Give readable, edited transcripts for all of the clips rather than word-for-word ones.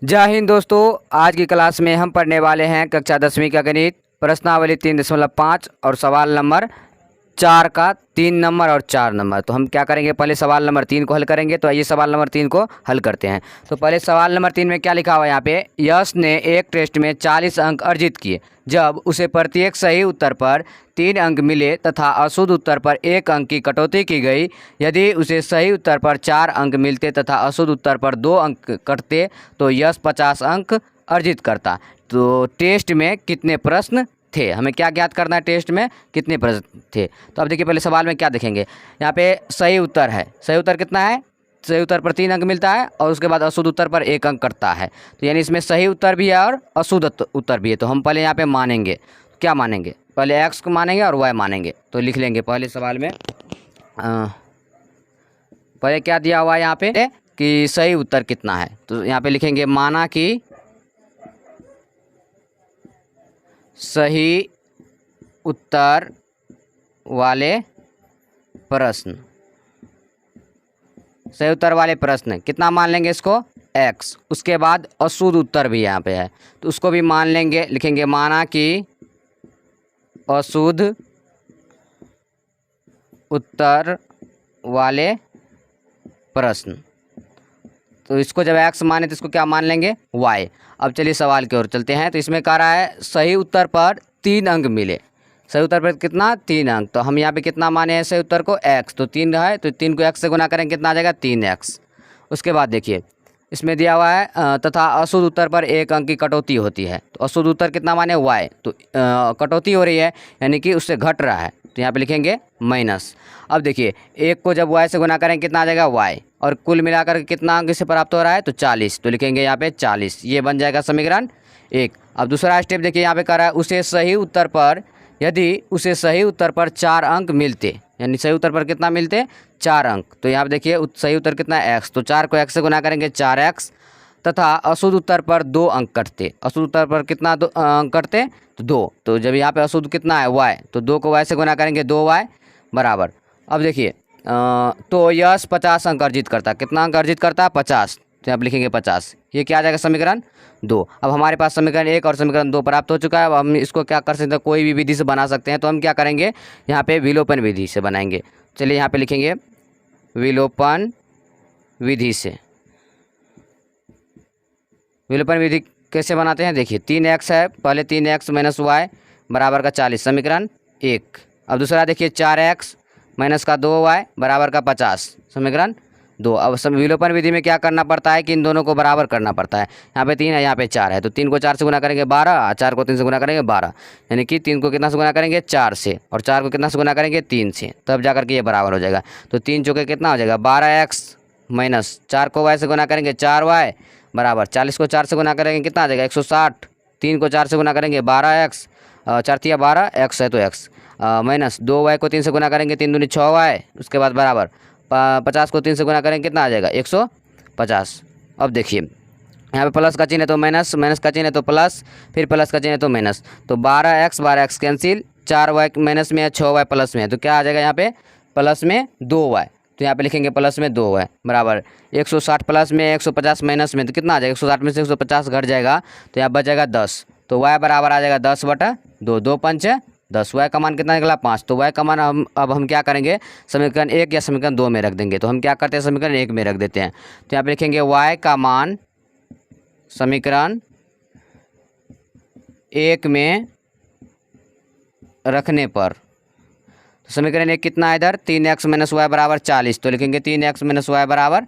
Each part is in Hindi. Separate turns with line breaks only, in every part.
जय हिंद दोस्तों। आज की क्लास में हम पढ़ने वाले हैं कक्षा 10वीं का गणित, प्रश्नावली 3.5 और सवाल नंबर 4 का 3 नंबर और 4 नंबर। तो हम क्या करेंगे, पहले सवाल नंबर 3 को हल करेंगे। तो आइए सवाल नंबर 3 को हल करते हैं। तो पहले सवाल नंबर 3 में क्या लिखा हुआ है यहाँ पे, यश ने एक टेस्ट में 40 अंक अर्जित किए जब उसे प्रत्येक सही उत्तर पर 3 अंक मिले तथा अशुद्ध उत्तर पर 1 अंक की कटौती की गई। यदि उसे सही उत्तर पर 4 अंक मिलते तथा अशुद्ध उत्तर पर 2 अंक कटते तो यश 50 अंक अर्जित करता। तो टेस्ट में कितने प्रश्न थे, हमें क्या ज्ञात करना है, टेस्ट में कितने प्रश्न थे। तो अब देखिए पहले सवाल में क्या देखेंगे, यहाँ पे सही उत्तर है। सही उत्तर कितना है, सही उत्तर पर 3 अंक मिलता है और उसके बाद अशुद्ध उत्तर पर 1 अंक कटता है। तो यानी इसमें सही उत्तर भी है और अशुद्ध उत्तर भी है। तो हम पहले यहाँ पे मानेंगे, क्या मानेंगे, पहले एक्स को मानेंगे और वाई मानेंगे। तो लिख लेंगे पहले सवाल में पहले क्या दिया हुआ है यहाँ पे कि सही उत्तर कितना है। तो यहाँ पे लिखेंगे माना कि सही उत्तर वाले प्रश्न, सही उत्तर वाले प्रश्न कितना मान लेंगे इसको, x। उसके बाद अशुद्ध उत्तर भी यहाँ पे है तो उसको भी मान लेंगे, लिखेंगे माना कि अशुद्ध उत्तर वाले प्रश्न। तो इसको जब x माने तो इसको क्या मान लेंगे, y। अब चलिए सवाल की ओर चलते हैं। तो इसमें कह रहा है सही उत्तर पर 3 अंक मिले, सही उत्तर पर कितना, 3 अंक। तो हम यहाँ पे कितना माने हैं सही उत्तर को, x। तो 3 है तो 3 को x से गुना करेंगे कितना आ जाएगा, 3x। उसके बाद देखिए इसमें दिया हुआ है तथा अशुद्ध उत्तर पर 1 अंक की कटौती होती है। तो अशुद्ध उत्तर कितना माने, y। तो कटौती हो रही है यानी कि उससे घट रहा है, तो यहाँ पे लिखेंगे माइनस। अब देखिए 1 को जब y से गुना करेंगे कितना आ जाएगा, y। और कुल मिलाकर कितना अंक से प्राप्त हो रहा है, तो 40। तो लिखेंगे यहाँ पे 40, ये बन जाएगा समीकरण 1। अब दूसरा स्टेप देखिए यहाँ पे कर रहा है उसे सही उत्तर पर, यदि उसे सही उत्तर पर 4 अंक मिलते, यानी सही उत्तर पर कितना मिलते, 4 अंक। तो यहाँ पे देखिए सही उत्तर कितना है, x। तो 4 को x से गुना करेंगे 4x तथा अशुद्ध उत्तर पर 2 अंक कटते। अशुद्ध उत्तर पर कितना अंक कटते, तो 2। तो जब यहाँ पे अशुद्ध कितना है, y। तो 2 को y से गुना करेंगे 2y बराबर। अब देखिए तो यश 50 अंक अर्जित करता, कितना अंक अर्जित करता, 50। तो यहाँ पे लिखेंगे 50, ये क्या आ जाएगा समीकरण 2। अब हमारे पास समीकरण 1 और समीकरण 2 प्राप्त हो चुका है। अब हम इसको क्या कर सकते हैं, कोई भी विधि से बना सकते हैं। तो हम क्या करेंगे, यहाँ पे विलोपन विधि से बनाएंगे। चलिए यहाँ पे लिखेंगे विलोपन विधि से। विलोपन विधि कैसे बनाते हैं, देखिए 3x है, पहले 3x माइनस वाई बराबर का 40, समीकरण 1। अब दूसरा देखिए 4x माइनस का 2y बराबर का 50, समीकरण 2। अब विलोपन विधि में क्या करना पड़ता है कि इन दोनों को बराबर करना पड़ता है। यहाँ पे 3 है, यहाँ पे 4 है, तो 3 को 4 से गुना करेंगे 12, 4 को 3 से गुना करेंगे 12, यानी कि 3 को कितना से गुना करेंगे, 4 से, और 4 को कितना से गुना करेंगे, 3 से, तब जा करके ये बराबर हो जाएगा। तो 3 चौके कितना हो जाएगा, 12x माइनस 4 को y से गुना करेंगे 4y बराबर 40 को 4 से गुना करेंगे कितना आ जाएगा, 160। 3 को 4 से गुना करेंगे 12x, 4 तिया 12, x है तो x माइनस 2y को 3 से गुना करेंगे 3 दूनी 6y, उसके बाद बराबर 50 को 3 से गुना करेंगे कितना आ जाएगा, 150। अब देखिए यहाँ पे प्लस का चिन्ह है तो माइनस, माइनस का चिन्ह है तो प्लस, फिर प्लस का चिन्ह है तो माइनस। तो 12x कैंसिल, 4y माइनस में है, 6y प्लस में है, तो क्या आ जाएगा यहाँ पे प्लस में 2y। तो यहाँ पे लिखेंगे प्लस में 2y बराबर 160 प्लस में 150 माइनस में, तो कितना आ जाएगा, 160 में से 150 घट जाएगा तो यहाँ बच जाएगा 10। तो y बराबर आ जाएगा 10/2, 2 पंच 10, y का मान कितना निकला, 5। तो y का मान हम क्या करेंगे, समीकरण 1 या समीकरण 2 में रख देंगे। तो हम क्या करते हैं, समीकरण 1 में रख देते हैं। तो यहाँ पे लिखेंगे y का मान समीकरण 1 में रखने पर, तो समीकरण 1 कितना है इधर, 3x माइनस वाई बराबर 40। तो लिखेंगे 3x माइनस वाई बराबर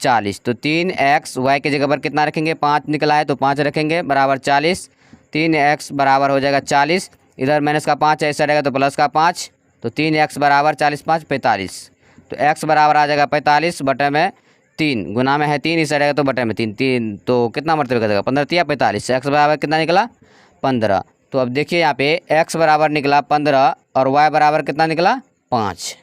40। तो 3x y के जगह पर कितना रखेंगे, 5 निकला है तो 5 रखेंगे बराबर 40। 3x बराबर हो जाएगा 40, इधर माइनस का 5 है, इस रहेगा तो प्लस का 5। तो 3x बराबर 40 5 45। तो x बराबर आ जाएगा 45 बटे में 3, गुना में है 3, इस रहेगा तो बटे में 3, 3 तो कितना मरतबे कर देगा, 15 तिया 45। x बराबर कितना निकला, 15। तो अब देखिए यहाँ पे x बराबर निकला 15 और y बराबर कितना निकला, 5।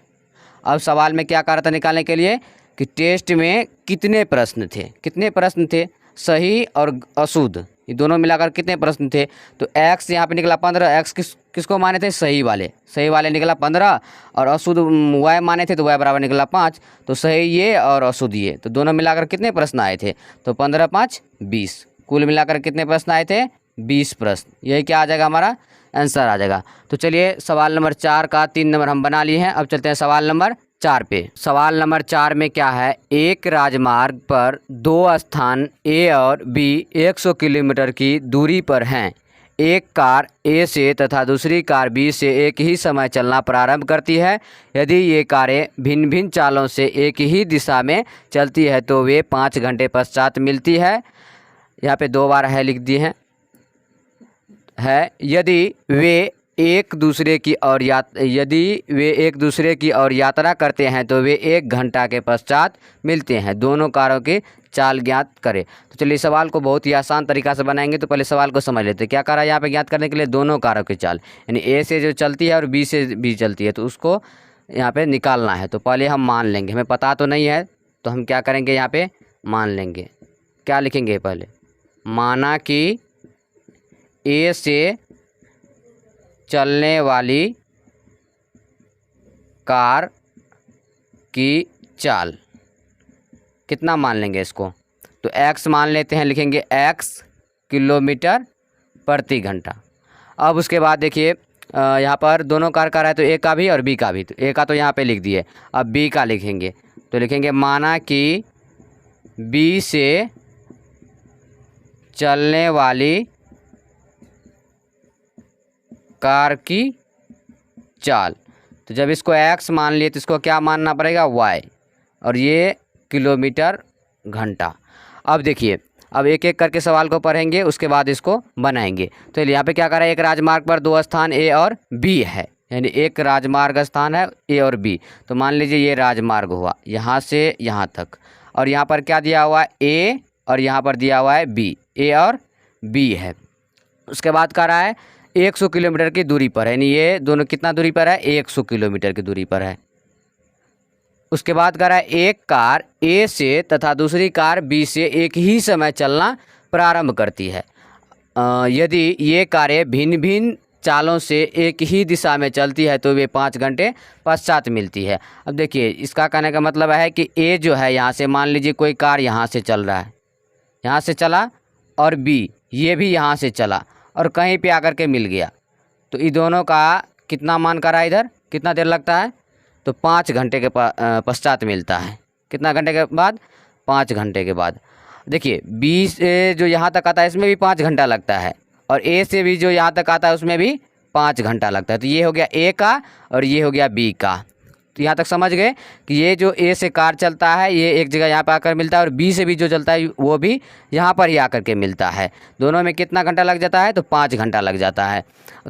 अब सवाल में क्या कह रहा था निकालने के लिए कि टेस्ट में कितने प्रश्न थे, कितने प्रश्न थे, सही और अशुद्ध, ये दोनों मिलाकर कितने प्रश्न थे। तो x यहाँ पे निकला 15, x किसको माने थे, सही वाले निकला 15, और अशुद्ध y माने थे तो y बराबर निकला 5। तो सही ये और अशुद्ध ये, तो दोनों मिलाकर कितने प्रश्न आए थे, तो 15 5 20। कुल मिलाकर कितने प्रश्न आए थे? 20 प्रश्न। यही क्या आ जाएगा, हमारा आंसर आ जाएगा। तो चलिए सवाल नंबर 4 का 3 नंबर हम बना लिए हैं। अब चलते हैं सवाल नंबर 4 पे। सवाल नंबर 4 में क्या है, एक राजमार्ग पर दो स्थान ए और बी 100 किलोमीटर की दूरी पर हैं। एक कार ए से तथा दूसरी कार बी से एक ही समय चलना प्रारंभ करती है। यदि ये कारें भिन्न भिन्न चालों से एक ही दिशा में चलती है तो वे 5 घंटे पश्चात मिलती है। यहाँ पे 2 बार है लिख दिए हैं। यदि वे एक दूसरे की ओर यात्रा करते हैं तो वे 1 घंटा के पश्चात मिलते हैं। दोनों कारों की चाल ज्ञात करें। तो चलिए सवाल को बहुत ही आसान तरीका से बनाएंगे। तो पहले सवाल को समझ लेते हैं। क्या करा यहाँ पे ज्ञात करने के लिए, दोनों कारों की चाल, यानी ए से जो चलती है और बी से भी चलती है, तो उसको यहाँ पे निकालना है। तो पहले हम मान लेंगे, हमें पता तो नहीं है तो हम क्या करेंगे, यहाँ पे मान लेंगे। क्या लिखेंगे पहले, माना कि ए से चलने वाली कार की चाल कितना मान लेंगे इसको, तो x मान लेते हैं, लिखेंगे x किलोमीटर प्रति घंटा। अब उसके बाद देखिए यहाँ पर दोनों कार का है तो ए का भी और बी का भी, तो ए का तो यहाँ पे लिख दिए, अब बी का लिखेंगे। तो लिखेंगे माना कि बी से चलने वाली कार की चाल, तो जब इसको x मान लिए तो इसको क्या मानना पड़ेगा, y, और ये किलोमीटर घंटा। अब देखिए, अब एक एक करके सवाल को पढ़ेंगे, उसके बाद इसको बनाएंगे। तो यहाँ पे क्या कर रहा है, एक राजमार्ग पर दो स्थान ए और बी है, यानी एक राजमार्ग स्थान है ए और बी। तो मान लीजिए ये राजमार्ग हुआ यहाँ से यहाँ तक, और यहाँ पर क्या दिया हुआ है, ए, और यहाँ पर दिया हुआ है बी, ए और बी है। उसके बाद कह रहा है 100 किलोमीटर की दूरी पर है, यानी ये दोनों कितना दूरी पर है, 100 किलोमीटर की दूरी पर है। उसके बाद कह रहा है एक कार ए से तथा दूसरी कार बी से एक ही समय चलना प्रारंभ करती है। यदि ये कारें भिन्न भिन्न चालों से एक ही दिशा में चलती है तो वे 5 घंटे पश्चात मिलती है। अब देखिए इसका कहने का मतलब है कि ए जो है यहाँ से, मान लीजिए कोई कार यहाँ से चल रहा है, यहाँ से चला, और बी ये भी यहाँ से चला और कहीं पे आकर के मिल गया, तो इन दोनों का कितना मान कर रहा है, इधर कितना देर लगता है, तो 5 घंटे के पश्चात मिलता है। कितना घंटे के बाद, 5 घंटे के बाद। देखिए बी से जो यहाँ तक आता है इसमें भी 5 घंटा लगता है, और ए से भी जो यहाँ तक आता है उसमें भी 5 घंटा लगता है। तो ये हो गया ए का और ये हो गया बी का। तो यहाँ तक समझ गए कि ये जो ए से कार चलता है ये एक जगह यहाँ पर आकर मिलता है, और बी से भी जो चलता है वो भी यहाँ पर ही आकर के मिलता है। दोनों में कितना घंटा लग जाता है, तो 5 घंटा लग जाता है।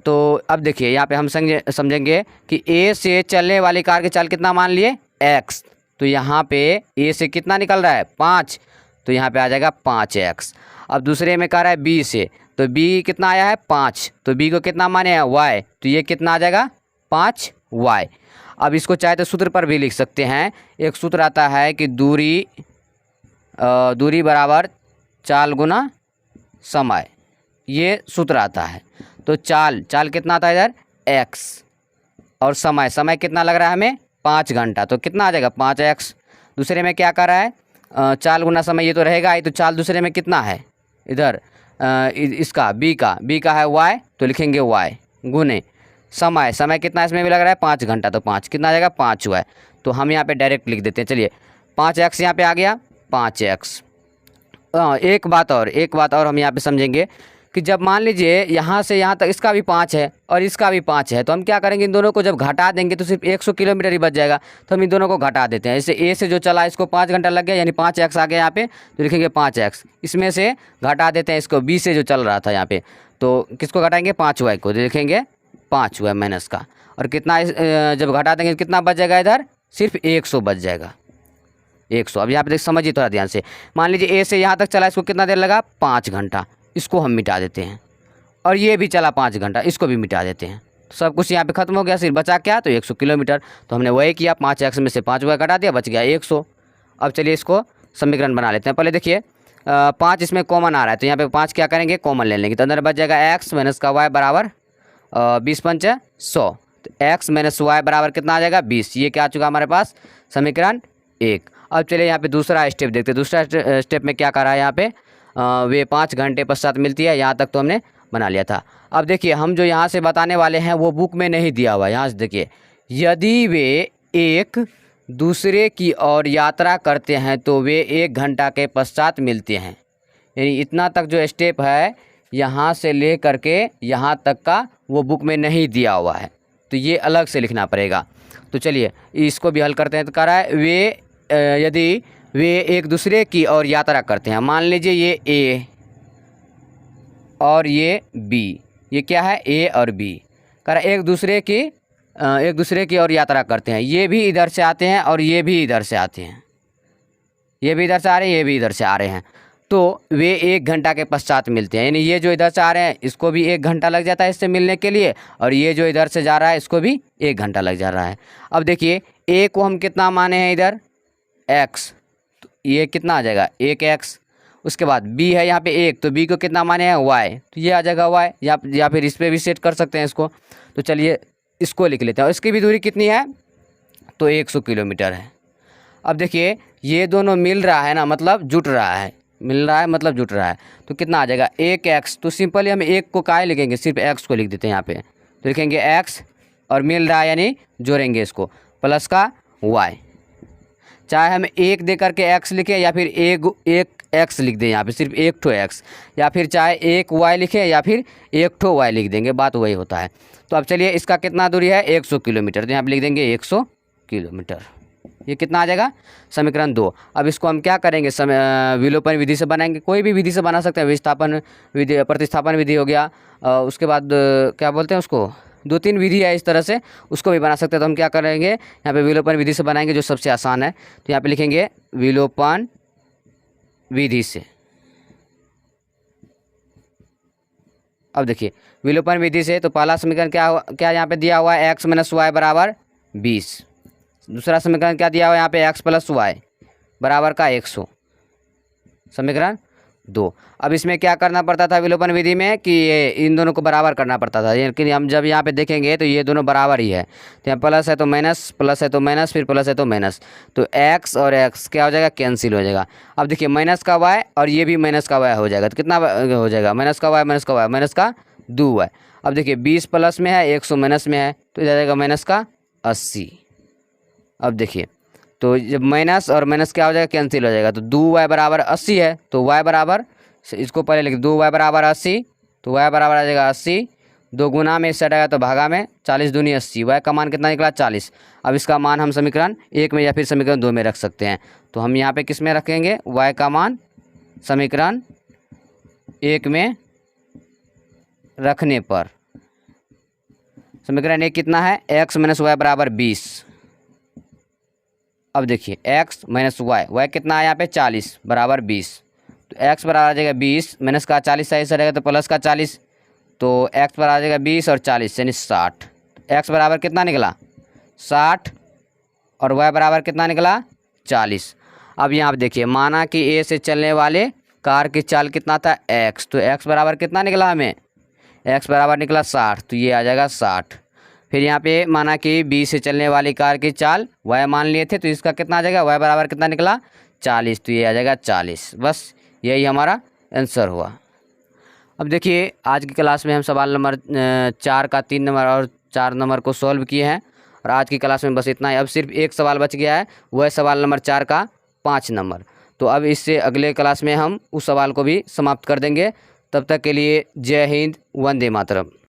तो अब देखिए यहाँ पे हम समझेंगे कि ए से चलने वाली कार की चाल कितना मान लिए, x। तो यहाँ पे ए से कितना निकल रहा है, 5, तो यहाँ पे आ जाएगा 5x। अब दूसरे में कह रहा है बी से, तो बी कितना आया है, 5, तो बी को कितना माने हैं, y, तो ये कितना आ जाएगा, 5y। अब इसको चाहे तो सूत्र पर भी लिख सकते हैं। एक सूत्र आता है कि दूरी बराबर चाल गुना समय, ये सूत्र आता है। तो चाल कितना आता है इधर, x, और समय कितना लग रहा है हमें, 5 घंटा, तो कितना आ जाएगा, 5x। दूसरे में क्या कर रहा है, चाल गुना समय, ये तो रहेगा ही, तो चाल दूसरे में कितना है इधर, इसका बी का है y, तो लिखेंगे y गुने समय कितना इसमें भी लग रहा है, 5 घंटा, तो 5 कितना आ जाएगा, 5y। तो हम यहाँ पे डायरेक्ट लिख देते हैं। चलिए 5x यहाँ पे आ गया, 5x। एक बात और हम यहाँ पे समझेंगे कि जब मान लीजिए यहाँ से यहाँ तक इसका भी 5 है और इसका भी 5 है, तो हम क्या करेंगे, इन दोनों को जब घटा देंगे तो सिर्फ 100 किलोमीटर ही बच जाएगा। तो हम इन दोनों को घटा देते हैं। जैसे ए से जो चला इसको 5 घंटा लग गया, यानी 5x आ गया यहाँ पे, तो लिखेंगे 5x। इसमें से घटा देते हैं इसको बी से जो चल रहा था यहाँ पे, तो किसको घटाएंगे, 5y को, तो लिखेंगे 5y माइनस का, और कितना जब घटा देंगे कितना बच जाएगा, इधर सिर्फ 100 बच जाएगा, 100। अब यहाँ पे देख समझिए थोड़ा ध्यान से। मान लीजिए ए से यहाँ तक चला, इसको कितना देर लगा, 5 घंटा, इसको हम मिटा देते हैं, और ये भी चला 5 घंटा, इसको भी मिटा देते हैं। सब कुछ यहाँ पे खत्म हो गया, सिर्फ बचा क्या, तो 100 किलोमीटर। तो हमने वही किया, 5x में से 5y घटा दिया, बच गया 100। अब चलिए इसको समीकरण बना लेते हैं। पहले देखिए 5 इसमें कॉमन आ रहा है, तो यहाँ पे 5 क्या करेंगे, कॉमन ले लेंगे, तो अंदर बच जाएगा x माइनस का y बराबर 20 पंच 100। तो x माइनस y बराबर कितना आ जाएगा, 20। ये क्या आ चुका हमारे पास, समीकरण 1। अब चलिए यहाँ पे दूसरा स्टेप देखते हैं। दूसरा स्टेप में क्या कर रहा है, यहाँ पे वे 5 घंटे पश्चात मिलती है। यहाँ तक तो हमने बना लिया था। अब देखिए हम जो यहाँ से बताने वाले हैं वो बुक में नहीं दिया हुआ है। यहाँ से देखिए, यदि वे एक दूसरे की ओर यात्रा करते हैं तो वे 1 घंटा के पश्चात मिलते हैं। यानी इतना तक जो स्टेप है यहाँ से ले करके यहाँ तक का वो बुक में नहीं दिया हुआ है, तो ये अलग से लिखना पड़ेगा। तो चलिए इसको भी हल करते हैं। तो कह रहा है यदि वे एक दूसरे की ओर यात्रा करते हैं, मान लीजिए ये ए और ये बी, ये क्या है ए और बी, कह रहा है एक दूसरे की ओर यात्रा करते हैं। ये भी इधर से आते हैं और ये भी इधर से आते हैं, ये भी इधर से आ रहे हैं, ये भी इधर से आ रहे हैं, तो वे 1 घंटा के पश्चात मिलते हैं। यानी ये जो इधर से आ रहे हैं इसको भी 1 घंटा लग जाता है इससे मिलने के लिए, और ये जो इधर से जा रहा है इसको भी 1 घंटा लग जा रहा है। अब देखिए ए को हम कितना माने हैं इधर x, तो ये कितना आ जाएगा 1x। उसके बाद b है यहाँ पे 1, तो b को कितना माने हैं y, तो ये आ जाएगा y, या फिर इस पर भी सेट कर सकते हैं इसको। तो चलिए इसको लिख लेते हैं। और इसकी भी दूरी कितनी है, तो 100 किलोमीटर है। अब देखिए ये दोनों मिल रहा है ना, मतलब जुट रहा है, मिल रहा है मतलब जुट रहा है, तो कितना आ जाएगा 1x। तो सिंपली हम 1 को काहे लिखेंगे, सिर्फ x को लिख देते हैं यहाँ पे। तो लिखेंगे x और मिल रहा है यानी जोड़ेंगे इसको प्लस का y। चाहे हम 1 दे करके x लिखें या फिर एक x लिख दें यहाँ पे, सिर्फ 1 ठो x, या फिर चाहे 1 y लिखें या फिर 1 ठो y लिख देंगे, बात वही होता है। तो अब चलिए इसका कितना दूरी है 100 किलोमीटर, तो यहाँ पे लिख देंगे 100 किलोमीटर। ये कितना आ जाएगा समीकरण 2। अब इसको हम क्या करेंगे, विलोपन विधि से बनाएंगे, कोई भी विधि से बना सकते हैं। विस्थापन विधि, प्रतिस्थापन विधि हो गया, उसके बाद क्या बोलते हैं उसको, 2-3 विधि है इस तरह से, उसको भी बना सकते हैं। तो हम क्या करेंगे यहाँ पे विलोपन विधि से बनाएंगे जो सबसे आसान है। तो यहाँ पे लिखेंगे विलोपन विधि से। अब देखिए विलोपन विधि से तो पहला समीकरण क्या यहाँ पे दिया हुआ है x - y बराबर 20। दूसरा समीकरण क्या दिया हुआ है यहाँ पे x + y बराबर का 100, समीकरण 2। अब इसमें क्या करना पड़ता था विलोपन विधि में कि ये इन दोनों को बराबर करना पड़ता था, लेकिन हम जब यहाँ पे देखेंगे तो ये दोनों बराबर ही है। तो यहाँ प्लस है तो माइनस, प्लस है तो माइनस, फिर प्लस है तो माइनस, तो x और x क्या हो जाएगा, कैंसिल हो जाएगा। अब देखिए माइनस का y और ये भी माइनस का y हो जाएगा, तो कितना हो जाएगा माइनस का y माइनस का y माइनस का 2y। अब देखिए 20 प्लस में है 100 माइनस में है, तो इधर जाएगा माइनस का 80। अब देखिए तो जब माइनस और माइनस क्या हो जाएगा, कैंसिल हो जाएगा, तो 2y बराबर 80 है, तो y बराबर, इसको पहले लिख 2y बराबर 80, तो y बराबर आ जाएगा 80, 2 गुना में इससे हटाएगा तो भागा में, 40 दूनी 80, y का मान कितना निकला 40। अब इसका मान हम समीकरण 1 में या फिर समीकरण 2 में रख सकते हैं। तो हम यहाँ पे किस में रखेंगे, y का मान समीकरण 1 में रखने पर, समीकरण 1 कितना है x - y बराबर 20। अब देखिए x - y कितना है यहाँ पे 40 बराबर 20, तो x बराबर आ जाएगा 20, माइनस का 40 सही से रहेगा तो प्लस का 40, तो x बराबर आ जाएगा 20 और 40 यानी 60। x बराबर कितना निकला 60 और y बराबर कितना निकला 40। अब यहाँ पे देखिए माना कि a से चलने वाले कार की चाल कितना था x, तो x बराबर कितना निकला हमें, x बराबर निकला 60, तो ये आ जाएगा 60। फिर यहाँ पे माना कि b से चलने वाली कार की चाल y मान लिए थे, तो इसका कितना आ जाएगा y बराबर कितना निकला 40, तो ये आ जाएगा 40। बस यही हमारा आंसर हुआ। अब देखिए आज की क्लास में हम सवाल नंबर 4 का 3 नंबर और 4 नंबर को सॉल्व किए हैं, और आज की क्लास में बस इतना ही। अब सिर्फ एक सवाल बच गया है, वह सवाल नंबर 4 का 5 नंबर। तो अब इससे अगले क्लास में हम उस सवाल को भी समाप्त कर देंगे। तब तक के लिए जय हिंद, वंदे मातरम।